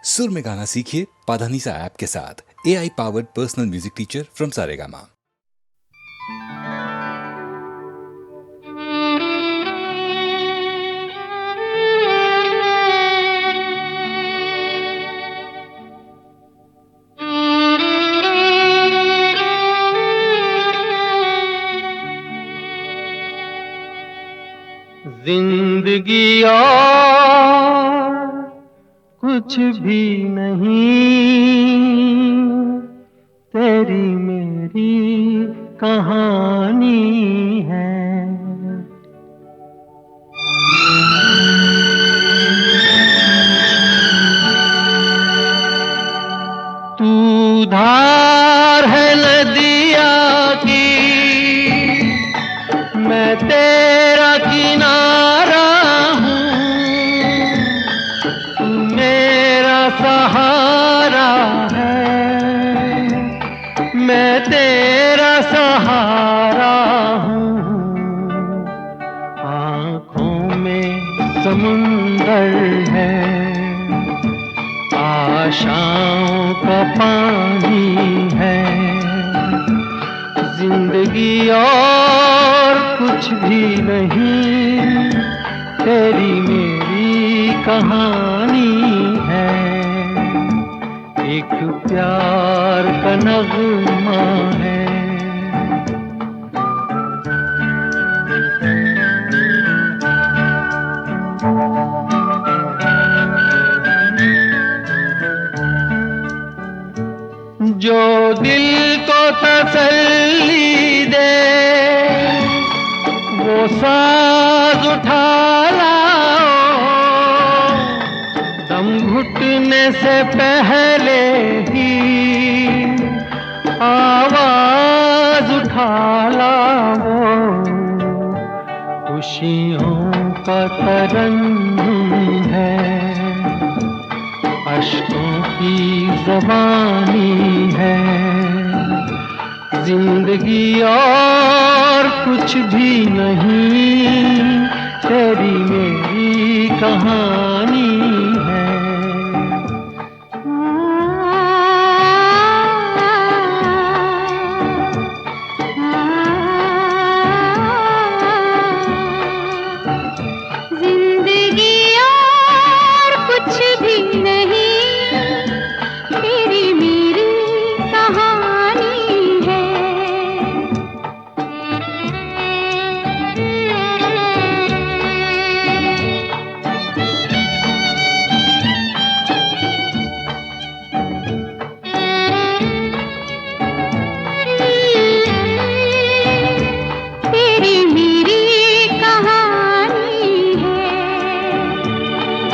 सुर में गाना सीखिए पाधानीसा ऐप के साथ। AI powered personal music teacher from Saregama. जिंदगी और कुछ भी नहीं, तेरी मेरी कहानी है। तू धार है नदिया की, मैं तेरा किनारा हूँ। तू मेरा सहारा है, मैं तेरा सहारा हूँ। आँखों में समुंदर है, आशाओं का पानी है। जिंदगी और कुछ भी नहीं, तेरी मेरी कहानी है। एक प्यार का नगमा है। जो दिल को तसल्ली दे, वो साज उठा लाओ। दम घुटने से पहले ही आवाज उठा लाओ। खुशियों का तरन्नुम है, अश्कों की ज़बानी है। जिंदगी और कुछ भी नहीं, तेरी मेरी कहानी है। जिंदगी और कुछ भी नहीं, तेरी मेरी कहानी है। तेरी मेरी कहानी है।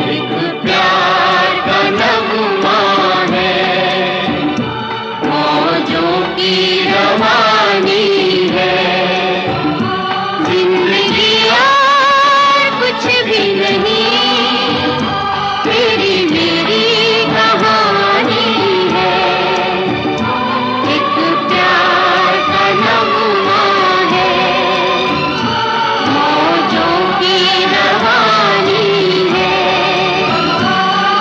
एक प्यार का नगमा है, मौजों की रवानी है। जिंदगी और कुछ भी नहीं, तेरी मेरी कहानी है। एक प्यार का नगमा है, मौजों की रवानी है।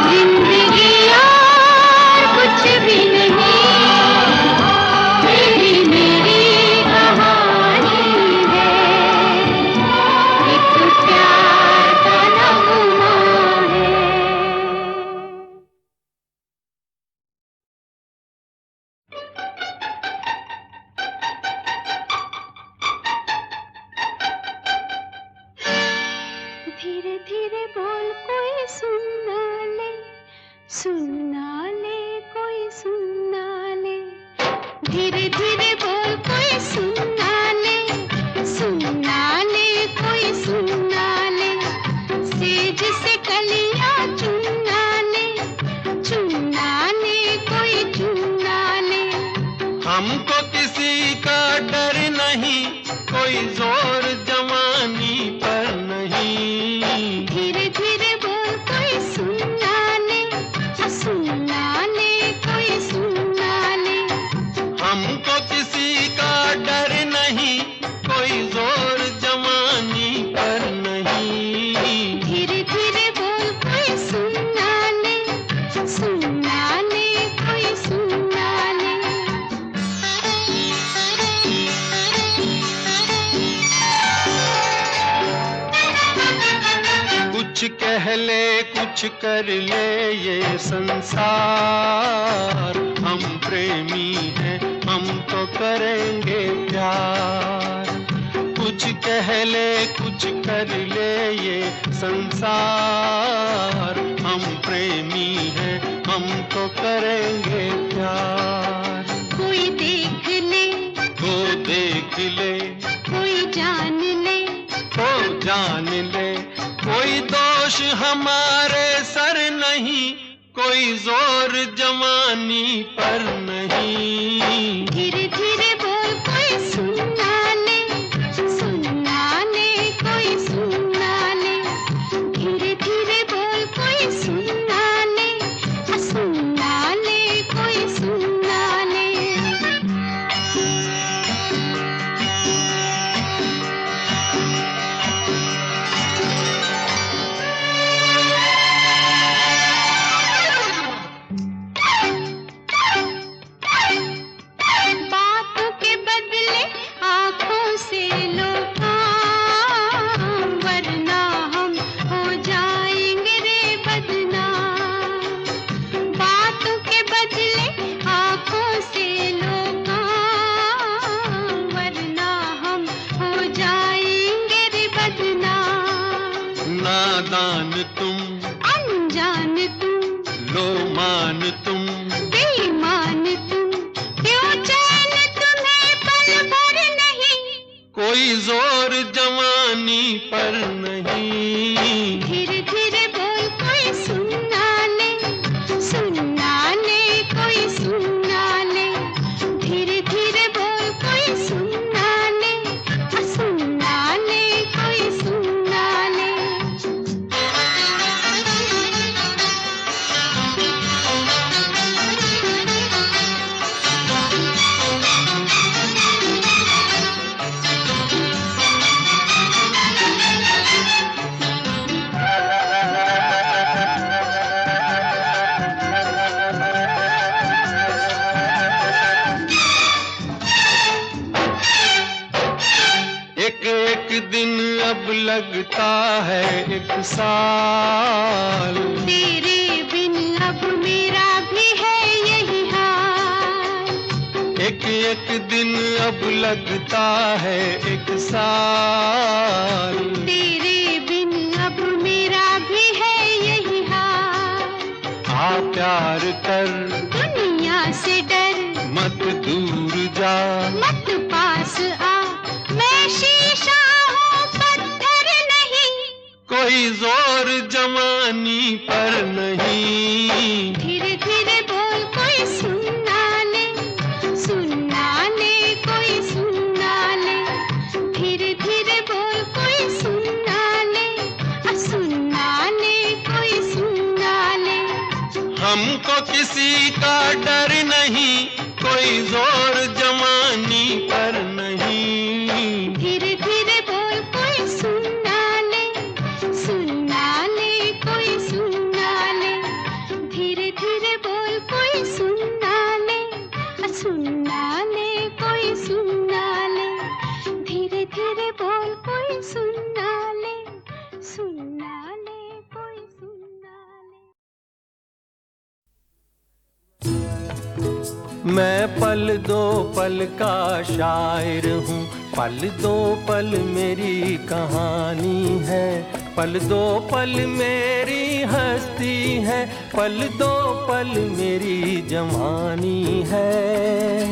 जिंदगी और कुछ भी नहीं, तेरी मेरी कहानी है। एक प्यार का नगमा है। धीरे धीरे बोल कोई सुनना ले, सुनना ले कोई सुनना ले। धीरे धीरे बोल कोई सुनना ले, सुनना ले कोई सुनना ले। सेज से कलियां चुनना ले, चुनना ले कोई चुनना ले। हमको किसी का डर नहीं, कोई जोर जवानी पर नहीं। धीरे धीरे बोल कोई सुनना ले, सुनना ले कोई सुनना ले। हमको किसी का डर नहीं, कोई जोर जवानी पर नहीं। धीरे धीरे बोल कोई सुनना ले, सुनना कुछ कर ले ये संसार, हम प्रेमी हैं हम तो करेंगे प्यार। कुछ कह ले कुछ कर ले ये संसार, हम प्रेमी हैं हम तो करेंगे प्यार। कोई देख ले, वो देख ले, कोई जान ले, वो जान ले, कोई दोष हमारे सर नहीं, कोई जोर जवानी पर नहीं। धीरे धीरे बोल कोई सुनना ले, सुनना ले कोई सुनना ले। धीरे धीरे बोल कोई सुनना ले, सुनना ले कोई सुनना ले। बातों के बदले आँखों से लो काम, वरना हम हो जाएंगे रे बदनाम। बातों के बदले आँखों से लो काम, वरना हम हो जाएंगे रे बदनाम। नादान तुम, अनजान तुम, लो मान तुम, बेईमान तुम, क्यों चैन तुम्हें पल भर नहीं। कोई जोर जवानी पर नहीं। धीरे धीरे बोल कोई सुनना ले, सुनना ले कोई सुनना ले। धीरे धीरे बोल कोई सुनना ले, सुनना ले कोई सुनना ले। एक एक दिन अब लगता है एक साल, तेरे बिन अब मेरा भी है यही हाल। एक एक दिन अब लगता है एक साल। तेरे बिन अब मेरा भी है यही हाल। आ प्यार कर दुनिया से डर, मत दूर जा, मत पास आ, मैं शीशा हूँ पत्थर नहीं। कोई जोर जवानी पर नहीं। धीरे धीरे बोल कोई सुनना ले, सुनना ले कोई सुनना ले। धीरे धीरे बोल कोई सुनना ले, सुनना ले कोई सुनना ले। हमको किसी का डर नहीं, कोई जोर जवानी पर नहीं। धीरे धीरे बोल कोई सुनना ले, सुनना ले कोई सुनना ले। धीरे धीरे बोल कोई सुनना ले, सुनना ले कोई सुनना ले। धीरे धीरे बोल कोई सुनना ले, सुनना ले कोई सुनना ले। मैं पल दो पल का शायर हूँ, पल दो पल मेरी कहानी है। पल दो पल मेरी हस्ती है, पल दो पल मेरी जवानी है।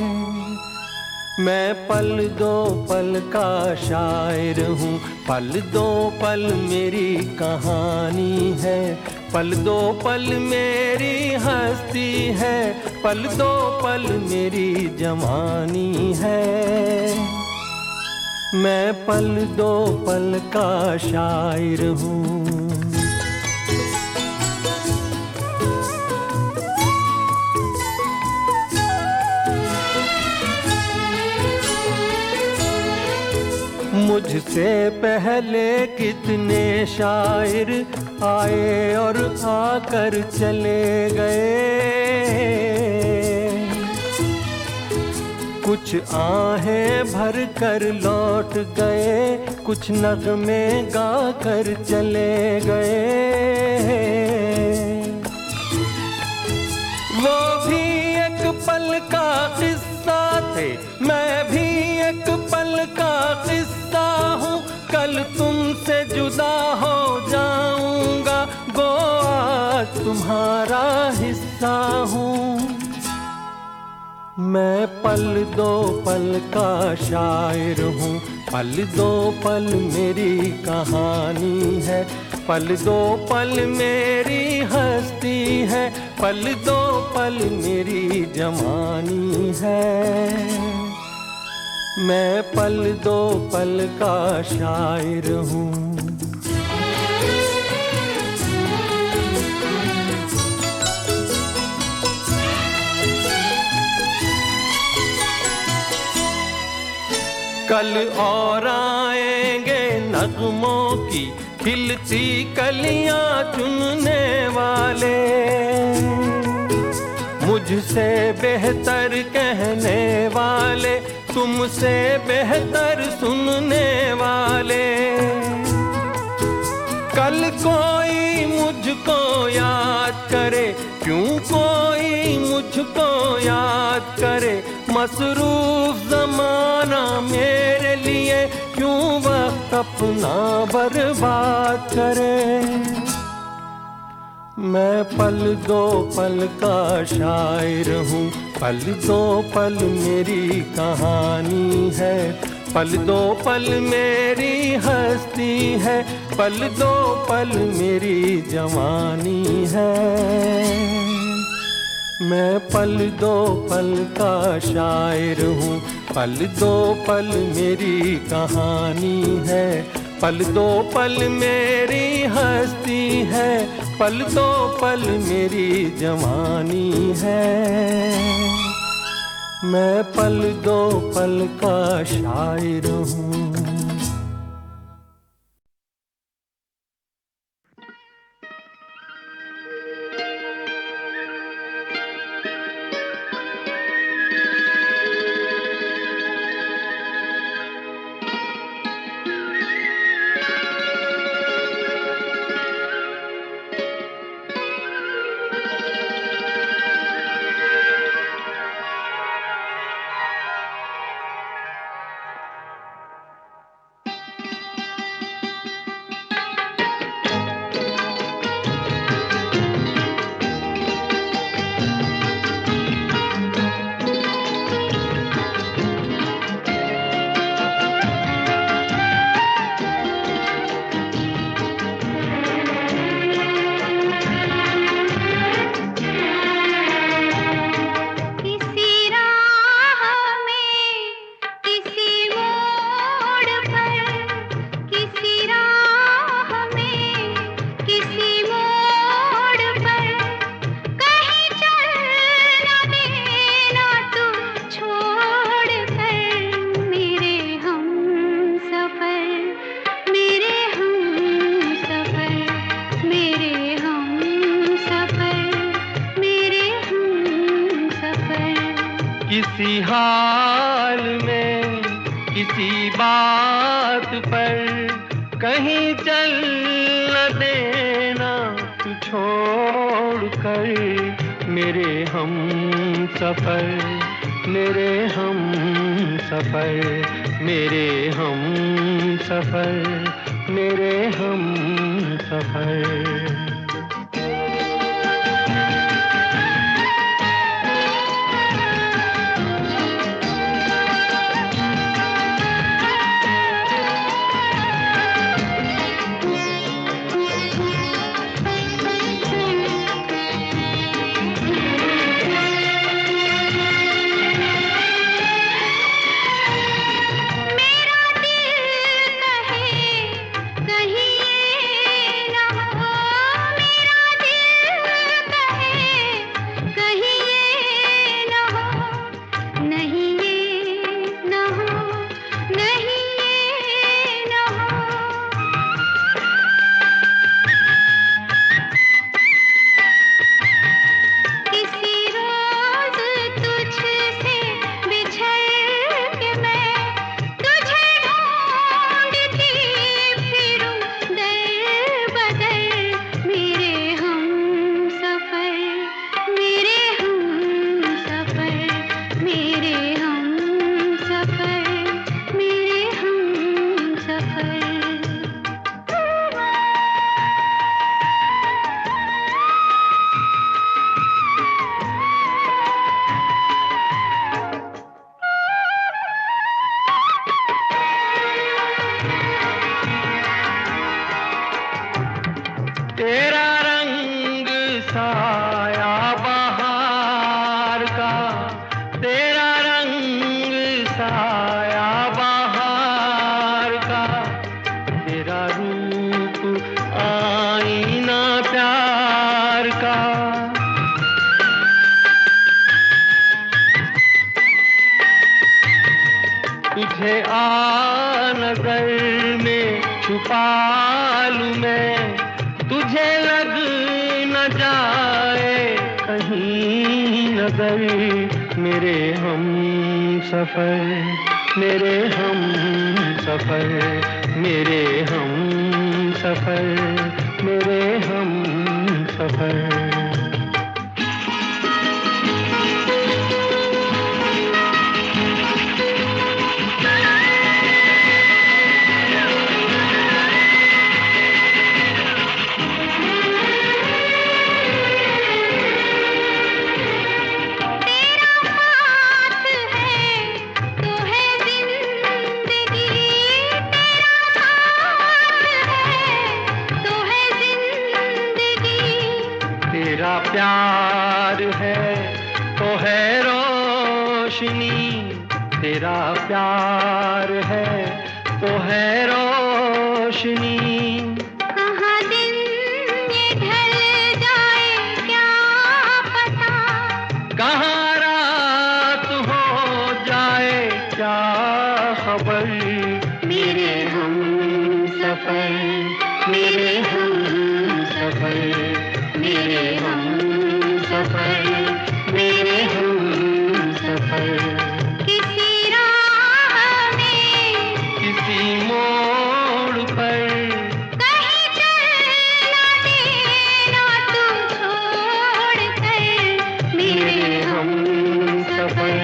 मैं पल दो पल का शायर हूँ, पल दो पल मेरी कहानी है। पल दो पल मेरी हस्ती है, पल दो पल मेरी जवानी है। मैं पल दो पल का शायर हूँ। मुझसे पहले कितने शायर आए और आकर चले गए। कुछ आहें भर कर लौट गए, कुछ नगमे गा कर चले गए। वो भी एक पल का किस्सा थे, मैं भी एक पल का किस्सा हूँ। कल तुमसे जुदा हो जाऊंगा, गो आज तुम्हारा हिस्सा हूँ। मैं पल दो पल का शायर हूँ, पल दो पल मेरी कहानी है, पल दो पल मेरी हस्ती है, पल दो पल मेरी जवानी है। मैं पल दो पल का शायर हूँ। कल और आएंगे नगमों की खिलती कलियां चुनने वाले, मुझसे बेहतर कहने वाले, तुमसे बेहतर सुनने वाले। कल कोई मुझको याद करे, क्यों कोई मुझको याद करे, मसरूफ ज़माना मेरे लिए क्यों वक्त अपना बर्बाद करे। मैं पल दो पल का शायर हूँ, पल दो पल मेरी कहानी है, पल दो पल मेरी हस्ती है, पल दो पल मेरी जवानी है। मैं पल दो पल का शायर हूँ, पल दो पल मेरी कहानी है, पल दो पल मेरी हस्ती है, पल दो पल मेरी जवानी है। मैं पल दो पल का शायर हूँ। किसी हाल में किसी बात पर कहीं चल न देना तू छोड़ कर, मेरे हम सफर, मेरे हम सफर, मेरे हम सफर, मेरे हम सफर। कहीं ये न हो तुझे आ नजर में छुपा लूं मैं, तुझे लग न जाए कहीं नजर, मेरे हम सफर, मेरे हम सफर, मेरे हम सफर, मेरे हम सफर। तेरा प्यार है तो है रोशनी, तेरा प्यार है तो है रोशनी। कहाँ दिन ये ढल जाए क्या पता, कहाँ रात हो जाए क्या खबर, मेरे हम सफर, मेरे हम सफर, मेरे हम सफर, मेरे हम सफर। किसी राह में, किसी मोड़ पर, कहीं चल ना देना तू छोड़ कर, मेरे हम सफर,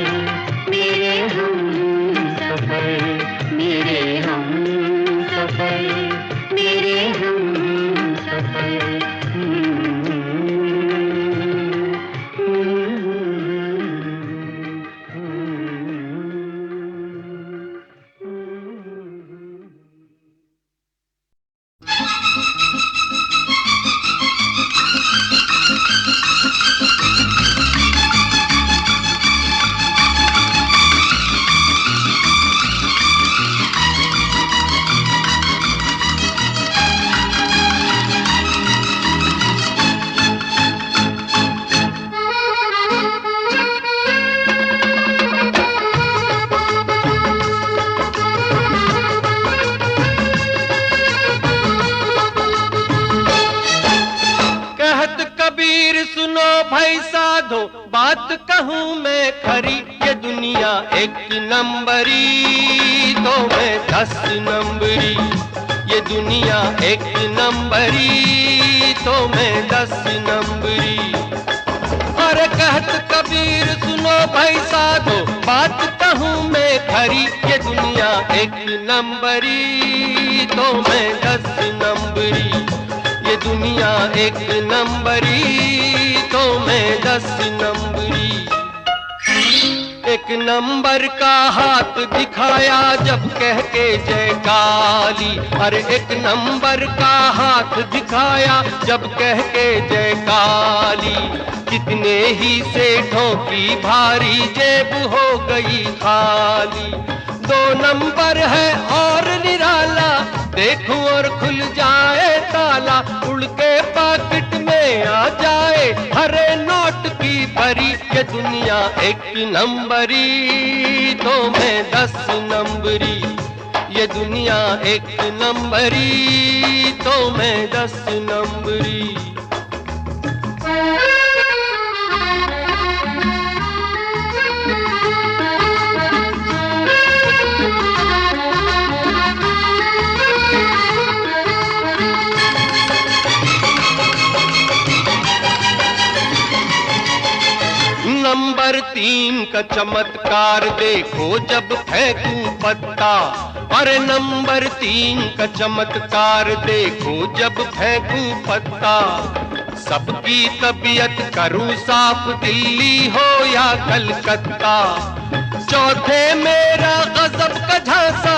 मेरे हम सफर, मेरे हम सफर, मेरे हम सफर। सुनो भाई साधो बात कहूँ मैं खरी, ये दुनिया एक नंबरी तो मैं 10 नंबरी, ये दुनिया एक नंबरी तो मैं 10 नंबरी। अरे कहत कबीर सुनो भाई साधो बात कहूँ मैं खरी, ये दुनिया एक नंबरी तो मैं 10 नंबरी, ये दुनिया एक नंबरी तो मैं 10 नंबरी। एक नंबर का हाथ दिखाया जब कह के जय काली, अरे एक नंबर का हाथ दिखाया जब कह के जय काली। कितने ही सेठों की भारी जेब हो गई खाली, 2 नंबर है और निराला, देखूं और खुल जाए ताला, उड़ के पॉकेट में आ जाए हरे नोट की भरी। ये दुनिया एक नंबरी तो मैं 10 नंबरी, ये दुनिया एक नंबरी तो मैं 10 नंबरी। नंबर 3 का चमत्कार देखो जब फेंकूं पत्ता, अरे नंबर 3 का चमत्कार देखो जब फेंकूं पत्ता। सबकी तबीयत करूं साफ, दिल्ली हो या कलकत्ता। चौथे मेरा गजब का झांसा,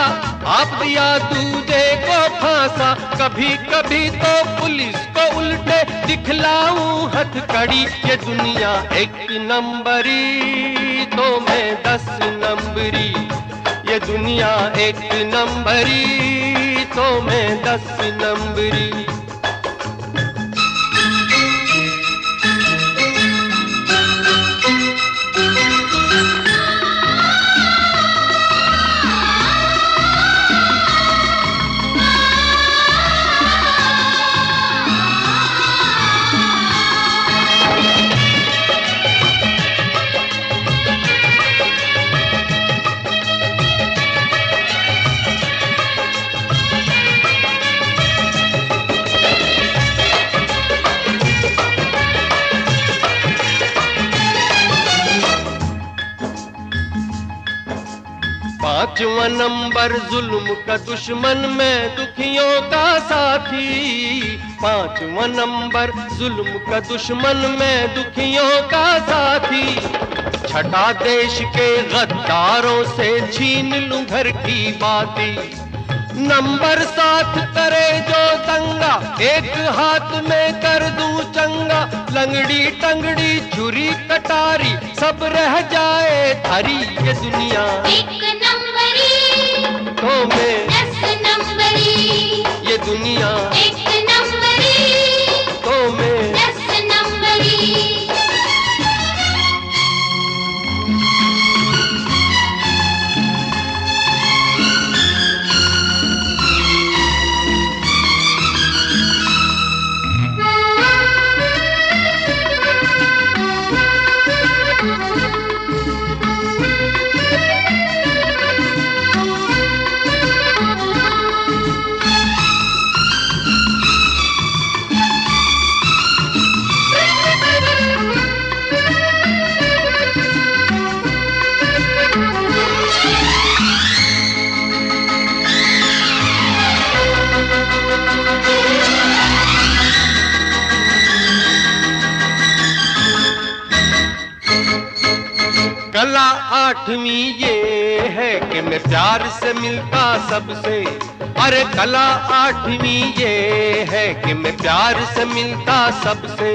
आप दिया दूजे को फांसा। कभी कभी तो पुलिस को उल्टे दिखलाऊं हथकड़ी। ये दुनिया एक नंबरी तो मैं 10 नंबरी, ये दुनिया एक नंबरी तो मैं 10 नंबरी। पांचवा नंबर जुल्म का दुश्मन में दुखियों का साथी, पांचवा नंबर जुल्म का दुश्मन में दुखियों का साथी। छठा देश के गद्दारों से छीन लूं घर की बाती। नंबर 7 करे जो दंगा, एक हाथ में कर दूं चंगा। लंगड़ी टंगड़ी छुरी कटारी सब रह जाए थारी। ये दुनिया एक नंबरी तो मैं 10 नंबरी, ये दुनिया एक नंबरी तो मैं 10 नंबरी। कला 8वीं ये है कि मैं प्यार से मिलता सबसे। अरे कला 8वीं ये है कि मैं प्यार से मिलता सबसे।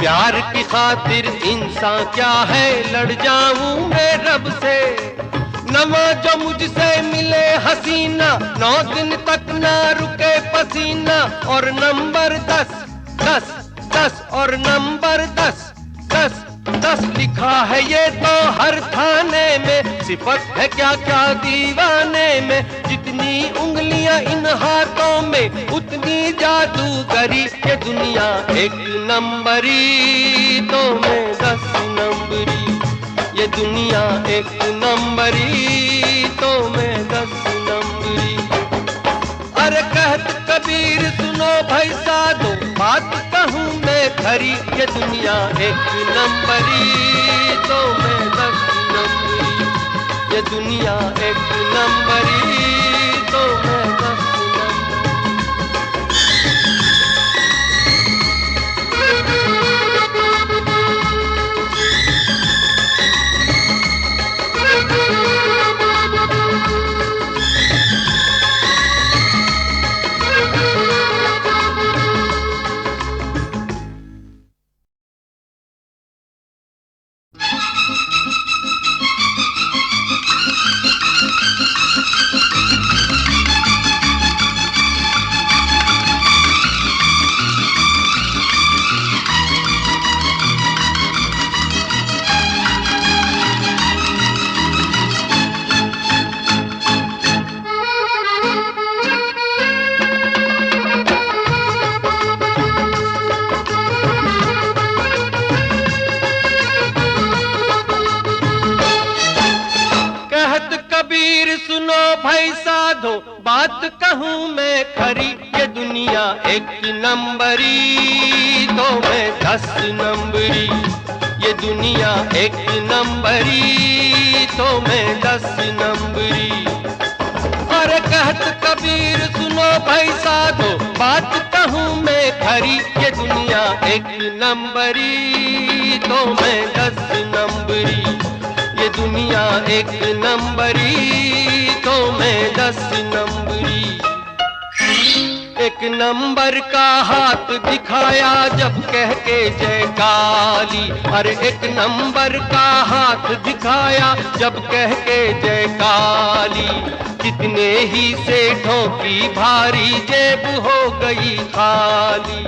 प्यार की खातिर इंसान क्या है, लड़ जाऊं मैं रब से। नवा जो मुझसे मिले हसीना, 9 दिन तक ना रुके पसीना। और नंबर 10 10 10 और नंबर 10 10 10 लिखा है ये तो हर थाने में। सिफत है क्या क्या दीवाने में। जितनी उंगलियां इन हाथों में उतनी जादूगरी। ये दुनिया एक नंबरी तो मैं 10 नंबरी। ये दुनिया एक नंबरी तो मैं 10 नंबरी। अरे कहत कबीर सुनो भाई साधो, बात कहूँ मैं खरी। ये दुनिया एक नंबरी तो मैं 10 नंबरी। ये दुनिया एक नंबरी तो मैं 10 भाई साधो, बात कहूँ मैं खरी। ये दुनिया एक नंबरी तो मैं 10 नंबरी। ये दुनिया एक नंबरी तो मैं 10 नंबरी। अरे कहत कबीर सुनो भाई साधो, बात कहूँ मैं खरी। ये दुनिया एक नंबरी तो मैं 10 नंबरी। ये दुनिया एक नंबरी तो मैं 10 नंबरी। एक नंबर का हाथ दिखाया जब कह के जय काली। अरे एक नंबर का हाथ दिखाया जब कह के जय काली। कितने ही सेठों की भारी जेब हो गई खाली।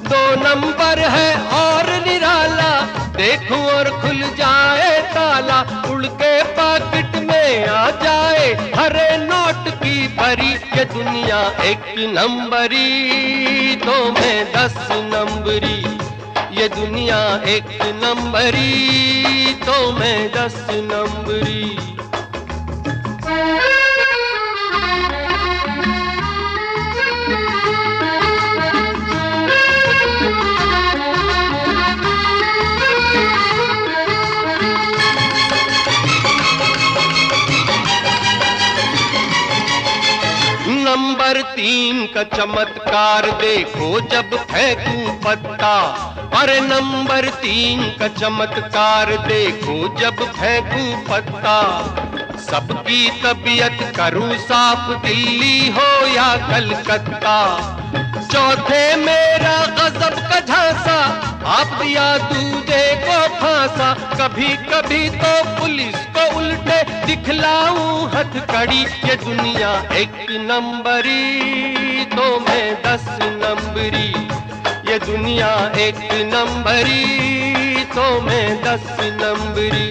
2 नंबर है और निराला, देखूं और खुल जाए ताला। उड़ के पॉकेट में आ जाए हरे नोट की भरी। ये दुनिया एक नंबरी तो मैं 10 नंबरी। ये दुनिया एक नंबरी तो मैं 10 नंबरी। तीन का चमत्कार देखो जब फेंकूं पत्ता। अरे नंबर 3 का चमत्कार देखो जब फेंकूं पत्ता। सबकी तबीयत करूं साफ, दिल्ली हो या कलकत्ता। चौथे मेरा गजब का झांसा, आप दिया दूधे को फांसा। कभी कभी तो पुलिस को उल्टे दिखलाऊं हथकड़ी। ये दुनिया 1 नंबरी तो मैं 10 नंबरी। ये दुनिया 1 नंबरी तो मैं 10 नंबरी।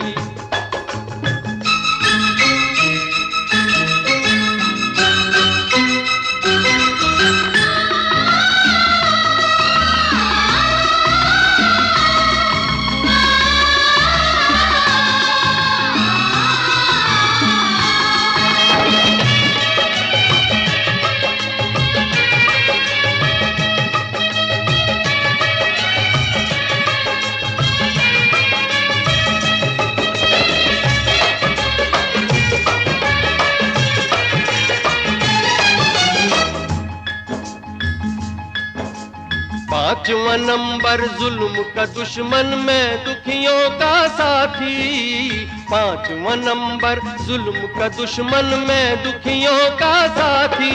पांचवा नंबर जुल्म का दुश्मन, मैं दुखियों का साथी। पांचवा नंबर जुल्म का दुश्मन, मैं दुखियों का साथी।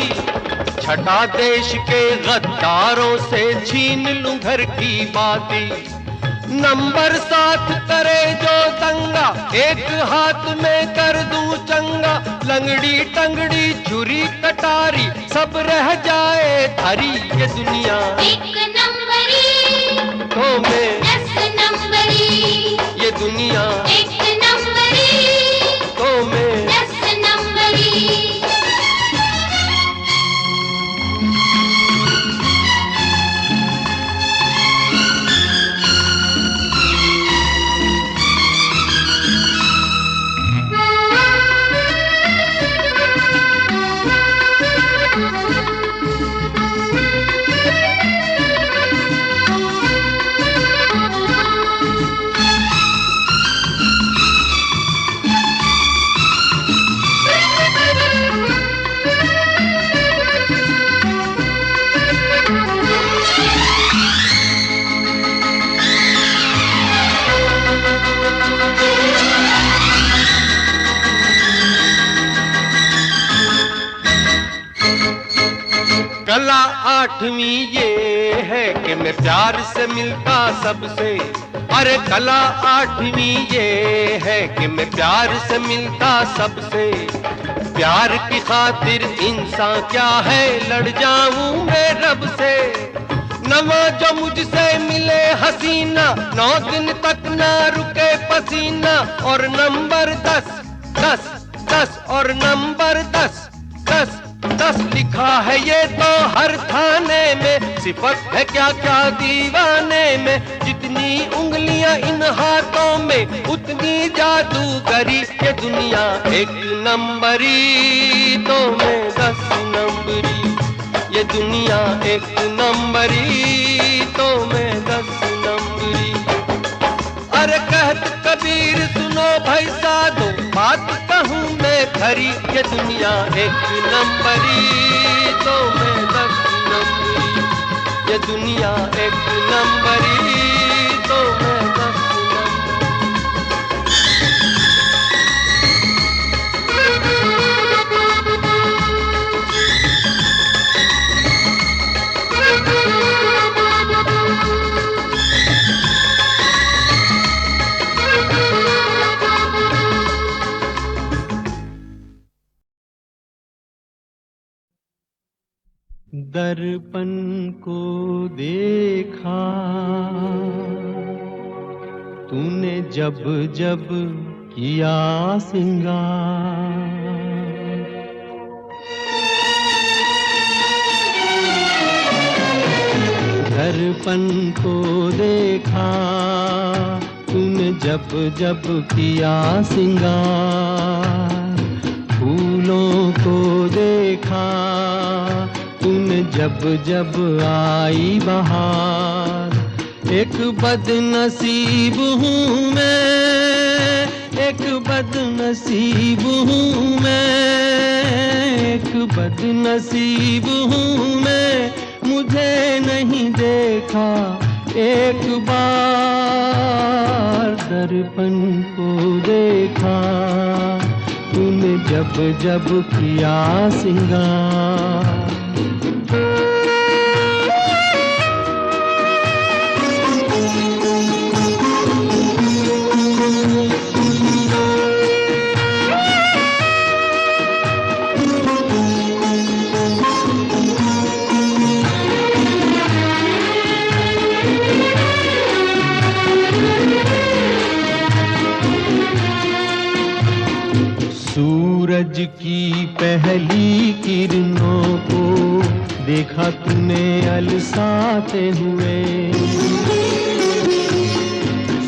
छठा देश के गद्दारों से छीन लूं घर की बाती। नंबर 7 करे जो दंगा, एक हाथ में कर दूं चंगा। लंगड़ी टंगड़ी छुरी कटारी सब रह जाए थारी। ये दुनिया 1 नंबरी तो मैं 10 नंबरी। ये दुनिया 1 नंबरी तो मैं 10 नंबरी। कला 8वीं ये है कि मैं प्यार से मिलता सबसे। अरे कला 8वीं ये है कि मैं प्यार से मिलता सबसे। प्यार की खातिर इंसान क्या है, लड़ जाऊं मैं रब से। नवा जो मुझसे मिले हसीना, 9 दिन तक ना रुके पसीना। और नंबर 10 10 10 और नंबर 10 10 10 लिखा है ये तो हर थाने में। सिफत है क्या क्या दीवाने में। जितनी उंगलियां इन हाथों में उतनी जादूगरी। ये दुनिया 1 नंबरी तो मैं 10 नंबरी। ये दुनिया 1 नंबरी तो मैं 10 नंबरी। अरे कहत कबीर सुनो भाई साधो, बात कहूँ मैं खरी। ये दुनिया 1 नंबरी तो मैं 10 नंबरी। ये दुनिया 1 नंबरी तो मैं 10 दर्पण को देखा तूने जब जब किया सिंगार। दर्पण को देखा तूने जब जब किया सिंगार। फूलों को देखा तूने जब जब आई बहार। एक बदनसीब हूँ मैं, एक बदनसीब हूँ मैं, एक बदनसीब हूँ मैं, मुझे नहीं देखा एक बार दर्पण को देखा तूने जब जब किया सिंगार। सूरज की पहली किरणों को देखा तूने अलसाते हुए,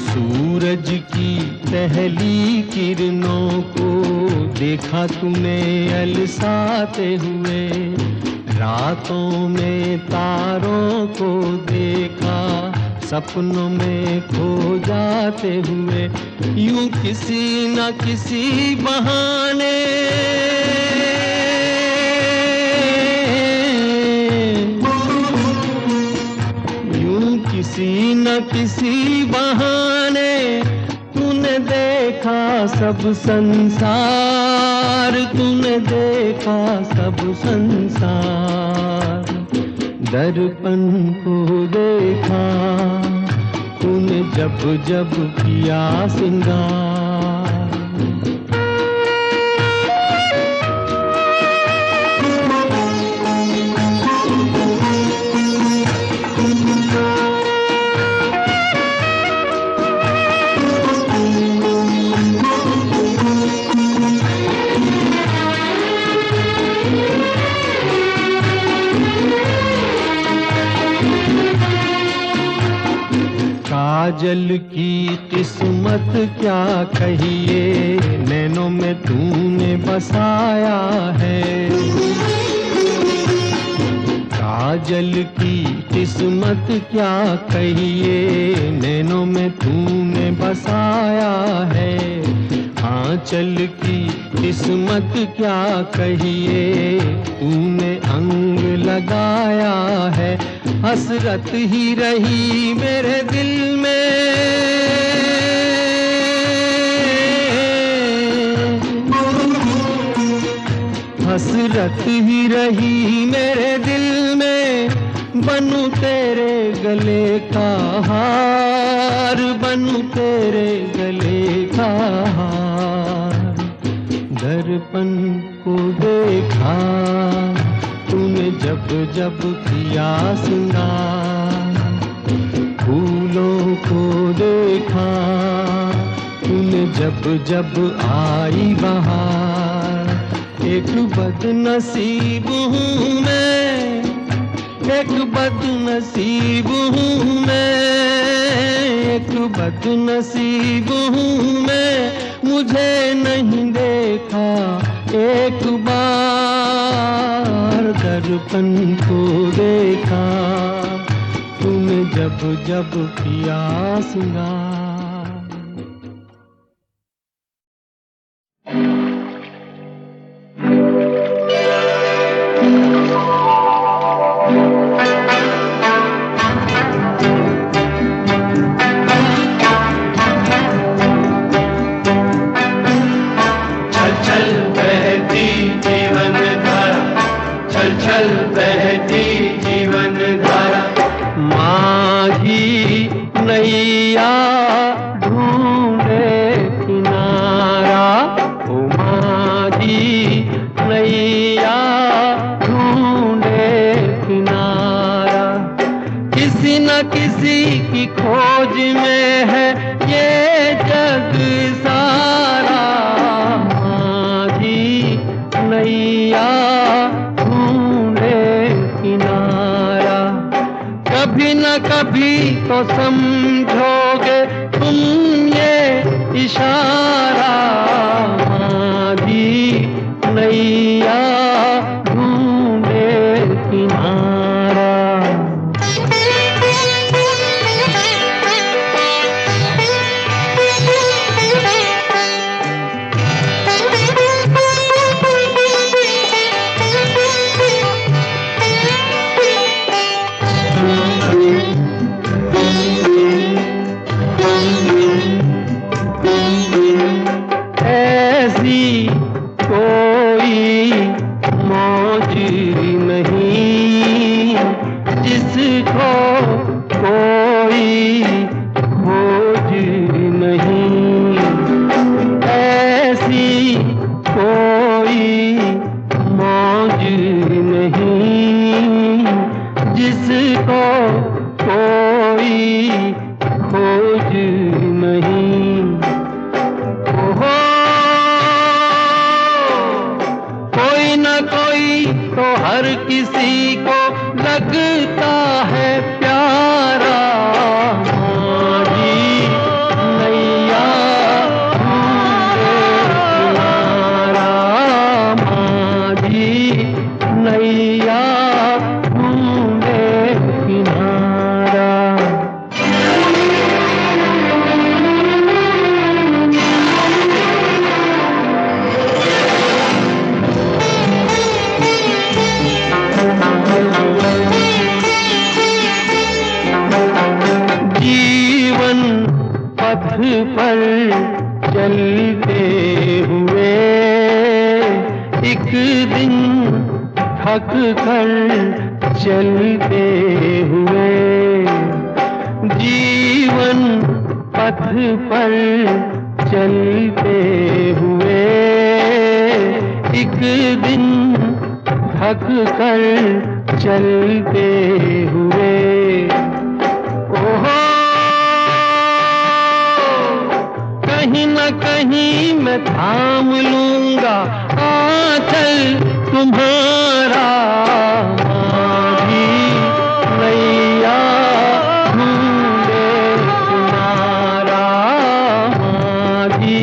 सूरज की पहली किरणों को देखा तूने अलसाते हुए, रातों में तारों को देखा सपनों में खो जाते हुए, यूं किसी न किसी बहाने यूं किसी न किसी बहाने तूने देखा सब संसार, तूने देखा सब संसार। दर्पण को देखा तूने जब जब किया सिंगार। काजल की किस्मत क्या कहिए, नैनों में तूने बसाया है। काजल की किस्मत क्या कहिए, नैनों में तूने बसाया है। आंचल की किस्मत क्या कहिए, तूने अंग लगाया है। हसरत ही रही मेरे दिल में, हसरत ही रही मेरे दिल में। बनूं तेरे गले का हार, बनूं तेरे गले का हार। दर्पण को देखा तूने जब जब किया सिंगार, फूलों को देखा तूने जब जब आई बहार। एक बदनसीब हूँ मैं, एक बदनसीब हूँ मैं, एक बदनसीब हूँ मैं, मुझे नहीं देखा एक बार दर्पण को देखा तूने जब जब किया सिंगार। नैया ढूंढे किनारा, ओ माझी नैया ढूंढे किनारा। किसी न किसी की खोज में है ये जग सारा। माझी नैया ढूंढे किनारा। कभी न कभी तो समझोगे तुम ये इशारा। माझी नैया ढूंढे किनारा। चलते हुए एक दिन थक कर चलते हुए जीवन पथ पर चलते हुए एक दिन थक कर चलते हुए ओहो कहीं न कहीं मैं थाम लूंगा आंचल तुम्हारा माझी नैया ढूंढे किनारा माझी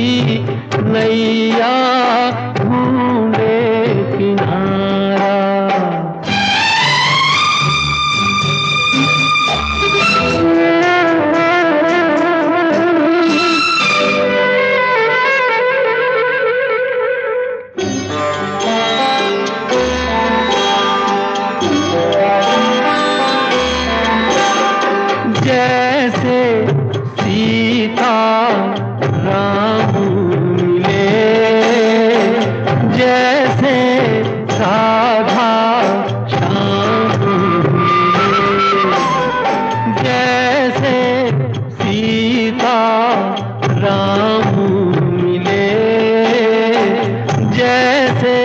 नैया ढूंढे किनारा जैसे सीता राम मिले जैसे राधा श्याम मिले जैसे सीता राम मिले जैसे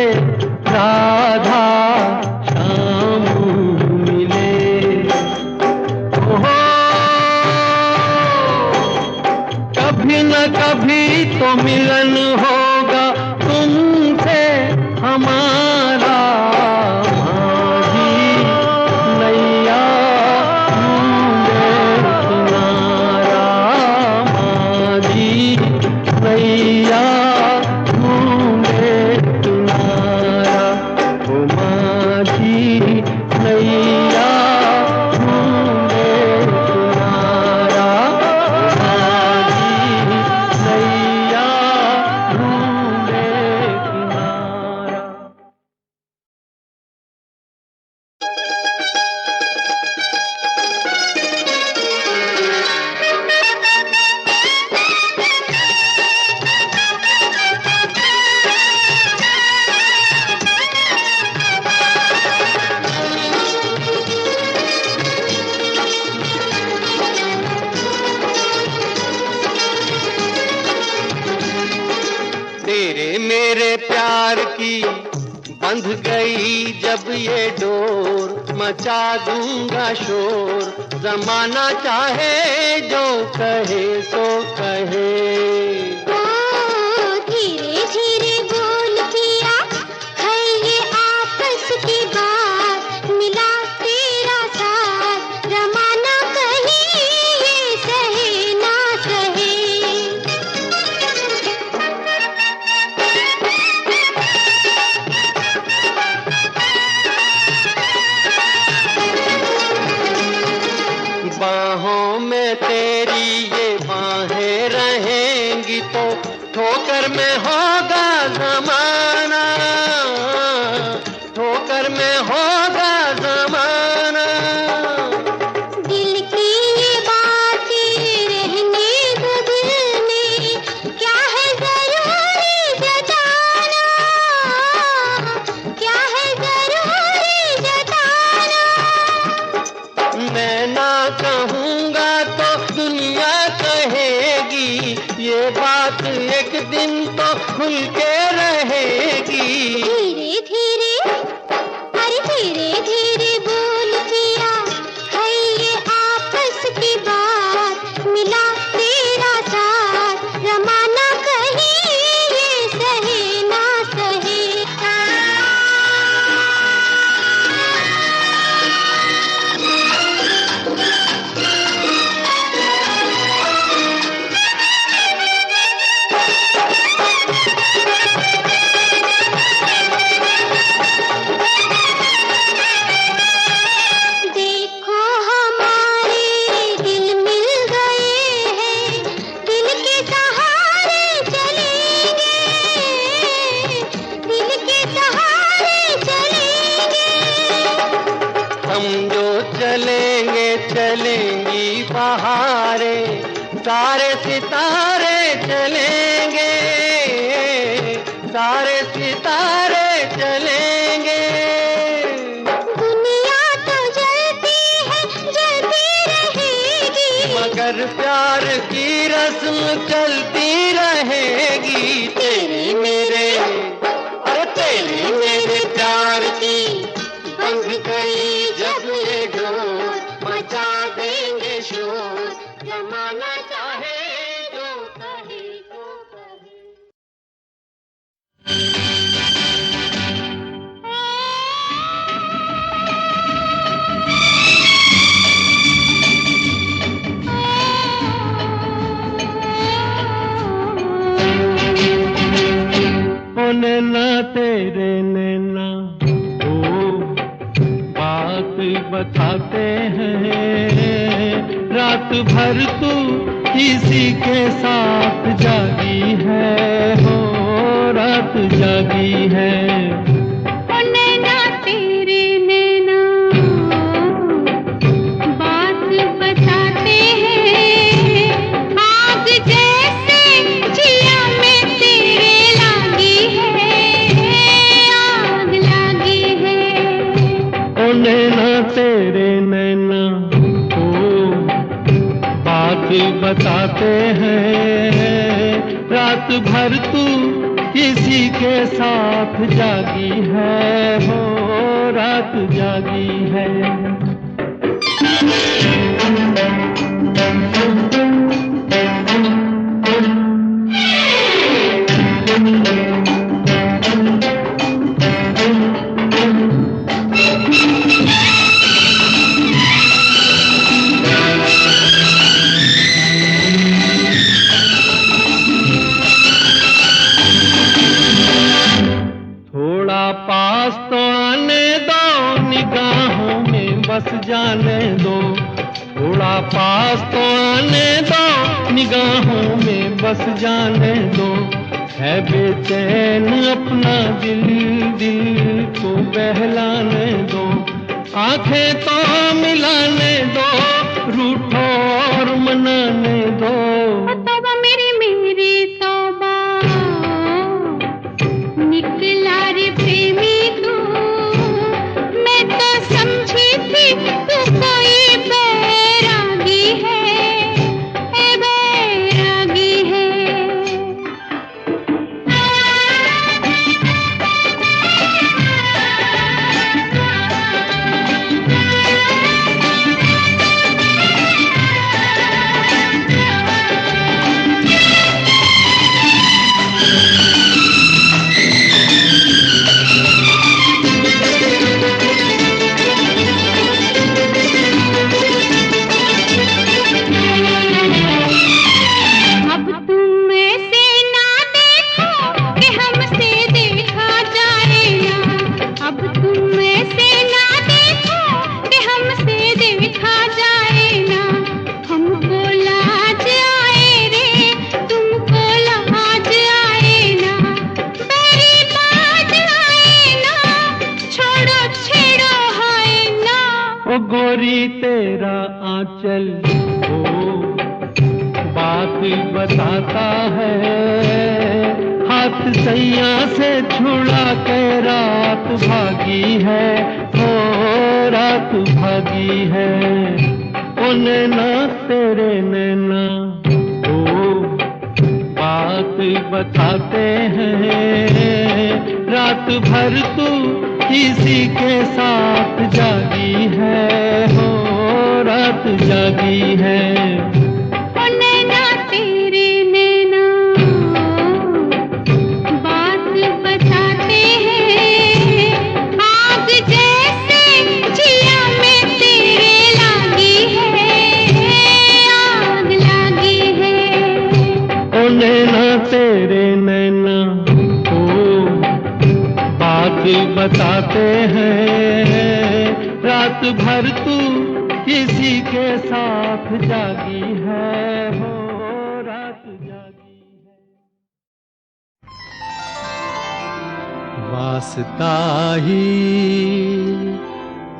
राधा श्याम मिले ओहो कभी न कभी तो मिलन होगा तुमसे हमारा माझी नैया ढूंढे किनारा माझी नैया ढूंढे किनारा ओ माझी नैया ढूंढे किनारा माझी नैया ढूंढे किनारा तेरे मेरे प्यार की बंध गई जब ये डोर मचा दूंगा शोर जमाना चाहे जो कहे सो कहे धीरे धीरे बोल पिया है ये आपस की बात मिला तेरा साथ रमाना कहीं ये सहे ना सहे बाहों में तेरी ये बाहें रहेंगी तो ठोकर में होगा जमाना ठोकर में होगा जमाना दिल की ये बातें रहने दो दिल में क्या है जरूरी जताना क्या है जरूरी जताना मैं ना कहूँगा तो दुनिया कहेगी ये बात एक दिन तो खुल के रहेगी धीरे धीरे अरे धीरे धीरे बोल पिया है ये आपस की बात मिला तेरा साथ रमाना कहीं ये सहे ना सहे सारे सितारे चलेंगे। दुनिया तो जलती है, जलती रहेगी, मगर प्यार की रस्म चलती रहेगी। तेरे मेरे, अरे तेरे मेरे प्यार की बंध गई जब ये डोर, मचा देंगे शोर, जमाना चाहे जो कहे तो कहे। ओ नैना तेरे नैना ओ बात बताते हैं, रात भर तू किसी के साथ जागी है, हो रात जागी है। ओ नैना तेरे नैना बात बताते हैं, आग जैसे जिया में तेरे लागी है, आग लागी है। ओ नैना तेरे नैना ओ बात बताते हैं, रात भर तू किसी के साथ जागी है, हो रात जागी है। थोड़ा पास तो आने दो, निगाहों में बस जाने दो। थोड़ा पास तो आने दो, निगाहों में बस जाने दो। है बेचैन अपना दिल, दिल को बहलाने दो। आंखें तो मिलाने दो, रूठो और मनाने दो। तौबा मेरी मेरी तौबा, निकला रे प्रेमी तू, मैं तो समझी थी तू कोई बैरागी है, ए बैरागी है। अब तुम ऐसे ना देखो कि हमसे देखा जाए ना, अब तुम ऐसे ना देखो कि हमसे देखा जाए ना। हमको लाज आए रे, तुमको लाज आए ना, मेरी बात आए ना, छोड़ो छेड़ो हाय ना। ओ गोरी तेरा आंचल ओ बात बताता है, हाथ सैया से छुड़ा के रात भागी है, हो रात भागी है। ओ नैना तेरे नैना ओ बात बताते हैं, रात भर तू किसी के साथ जागी है, हो रात जागी है। ओ नैना तेरे नैना बात बताते हैं, आग जैसे जिया में तेरे लागी है, आग लागी है। ओ नैना तेरे नैना ओ बात बताते हैं, रात भर तू किसी के साथ जागी है, हो रात जागी है। वास्ता ही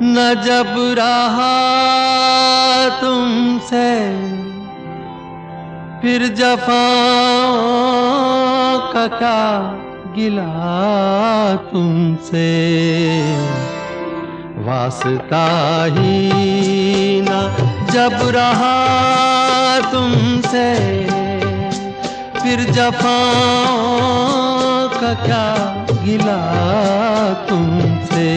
न जब रहा तुमसे, फिर जफाओं का क्या गिला तुमसे, वास्ता ही ना जब रहा तुमसे, फिर जफाओं का क्या गिला तुमसे।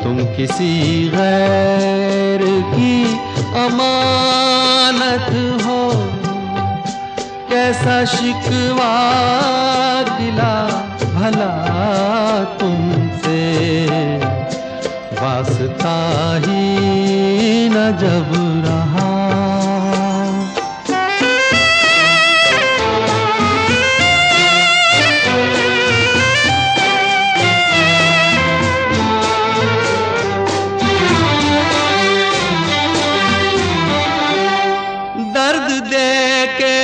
तुम किसी गैर की अमानत हो, कैसा शिकवा गिला भला तुमसे, वास्ता ही न जब रहा। दर्द दे के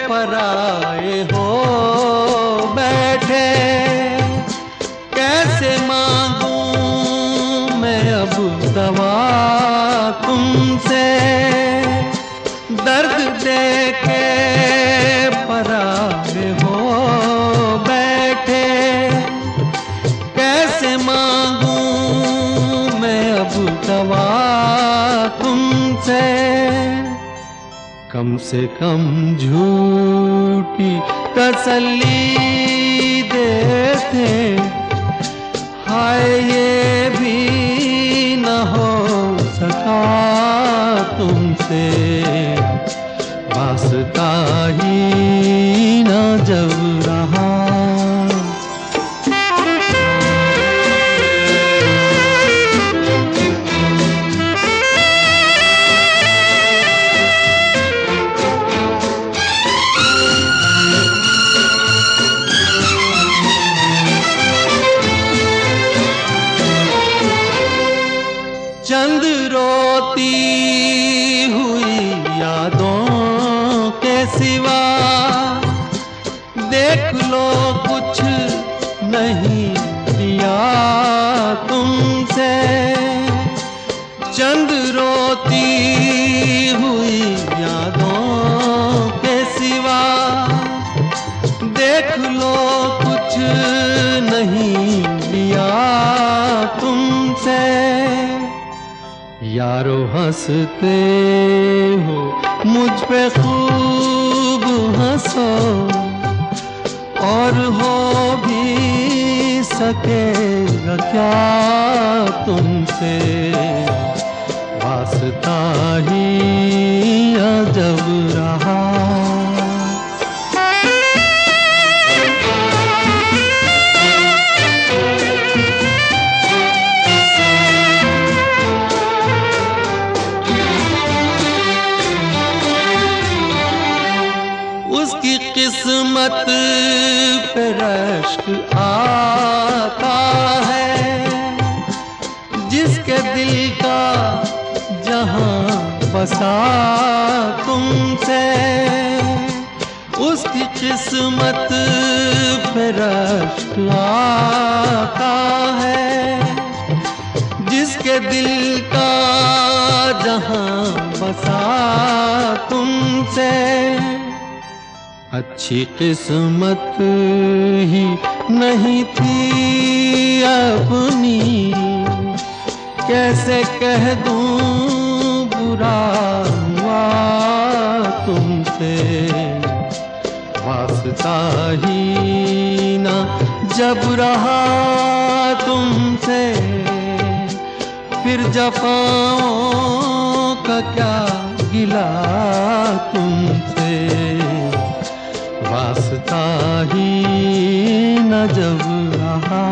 पराए हो बैठे, कैसे मांगूं मैं अब दवा तुमसे। दर्द दे के पराए हो बैठे, कैसे मांगूं मैं अब दवा तुमसे। कम से कम झूठी तसल्ली देते, हाय ये भी न हो सका तुमसे, वास्ता ही न जब रहा। चंद रोती हुई यादों के सिवा, देख लो कुछ नहीं दिया तुमसे। चंद रोती हुई यादों के सिवा, देख लो कुछ नहीं दिया तुमसे। यारो हंसते हो मुझ पे खूब हंसो, और हो भी सकेगा क्या तुमसे, वास्ता ही अजब रहा। उसकी किस्मत पे रश्क आता है, जिसके दिल का जहां बसा तुमसे। उसकी किस्मत पे रश्क आता है, जिसके दिल का जहां बसा तुमसे। अच्छी किस्मत ही नहीं थी अपनी, कैसे कह दूं बुरा हुआ तुमसे, वास्ता ही ना जब रहा तुमसे, फिर जफाओं का क्या गिला तुमसे, वास्ता ही न जब रहा।